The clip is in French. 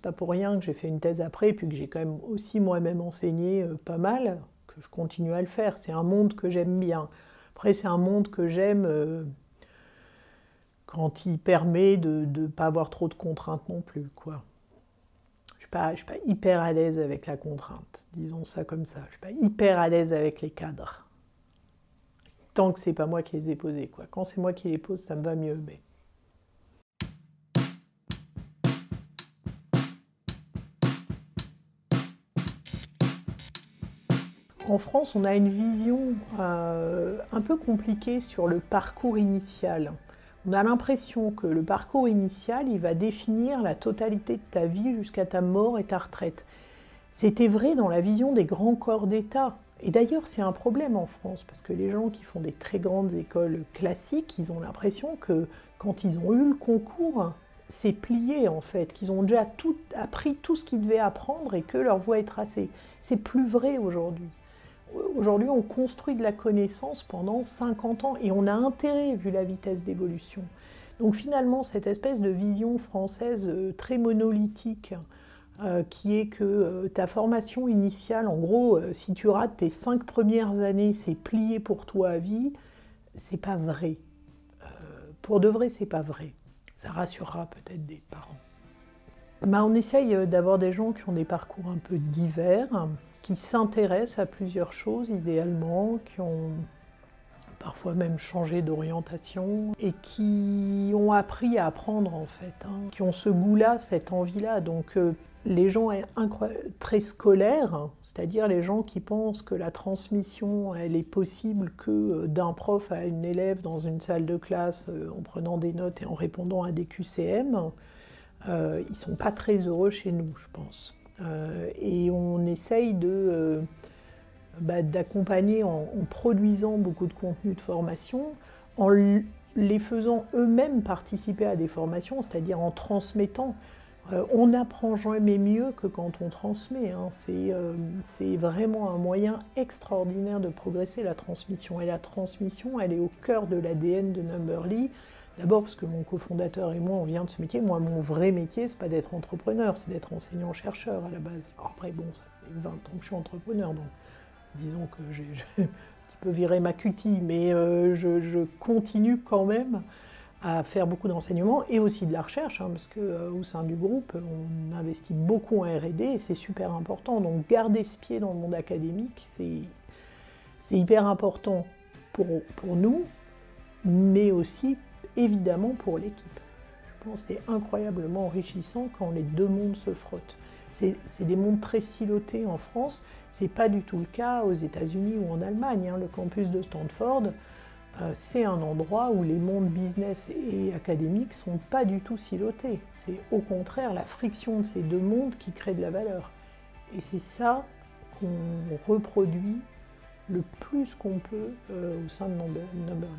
c'est pas pour rien que j'ai fait une thèse après, et puis que j'ai quand même aussi moi-même enseigné pas mal, que je continue à le faire. C'est un monde que j'aime bien. Après, c'est un monde que j'aime quand il permet de ne pas avoir trop de contraintes non plus, quoi. Je suis pas hyper à l'aise avec la contrainte, disons ça comme ça. Je suis pas hyper à l'aise avec les cadres. Tant que c'est pas moi qui les ai posés, quoi. Quand c'est moi qui les pose, ça me va mieux, mais... En France, on a une vision un peu compliquée sur le parcours initial. On a l'impression que le parcours initial, il va définir la totalité de ta vie jusqu'à ta mort et ta retraite. C'était vrai dans la vision des grands corps d'État. Et d'ailleurs, c'est un problème en France, parce que les gens qui font des très grandes écoles classiques, ils ont l'impression que quand ils ont eu le concours, c'est plié en fait, qu'ils ont déjà appris tout ce qu'ils devaient apprendre et que leur voie est tracée. C'est plus vrai aujourd'hui. Aujourd'hui, on construit de la connaissance pendant 50 ans et on a intérêt vu la vitesse d'évolution. Donc finalement, cette espèce de vision française très monolithique, qui est que ta formation initiale, en gros, si tu rates tes 5 premières années, c'est plié pour toi à vie, c'est pas vrai. Pour de vrai, c'est pas vrai. Ça rassurera peut-être des parents. On essaye d'avoir des gens qui ont des parcours un peu divers, qui s'intéressent à plusieurs choses idéalement, qui ont parfois même changé d'orientation et qui ont appris à apprendre en fait, qui ont ce goût-là, cette envie-là. Donc les gens très scolaires, c'est-à-dire les gens qui pensent que la transmission, elle est possible que d'un prof à une élève dans une salle de classe en prenant des notes et en répondant à des QCM, ils ne sont pas très heureux chez nous, je pense. Et on essaye d'accompagner en produisant beaucoup de contenus de formation, en les faisant eux-mêmes participer à des formations, c'est-à-dire en transmettant. On n'apprend jamais mieux que quand on transmet. C'est vraiment un moyen extraordinaire de progresser, la transmission. Et la transmission, elle est au cœur de l'ADN de Numberly. D'abord parce que mon cofondateur et moi, on vient de ce métier. Moi, mon vrai métier, c'est pas d'être entrepreneur, c'est d'être enseignant-chercheur à la base. Alors après, bon, ça fait 20 ans que je suis entrepreneur, donc disons que j'ai un petit peu viré ma cutie, mais je continue quand même à faire beaucoup d'enseignement et aussi de la recherche, parce qu'au sein du groupe, on investit beaucoup en R&D et c'est super important. Donc garder ce pied dans le monde académique, c'est hyper important pour nous, mais aussi évidemment pour l'équipe. Je pense que c'est incroyablement enrichissant quand les deux mondes se frottent. C'est des mondes très silotés en France, c'est pas du tout le cas aux États-Unis ou en Allemagne. Le campus de Stanford, c'est un endroit où les mondes business et académiques sont pas du tout silotés. C'est au contraire la friction de ces deux mondes qui crée de la valeur. Et c'est ça qu'on reproduit le plus qu'on peut au sein de Numberly.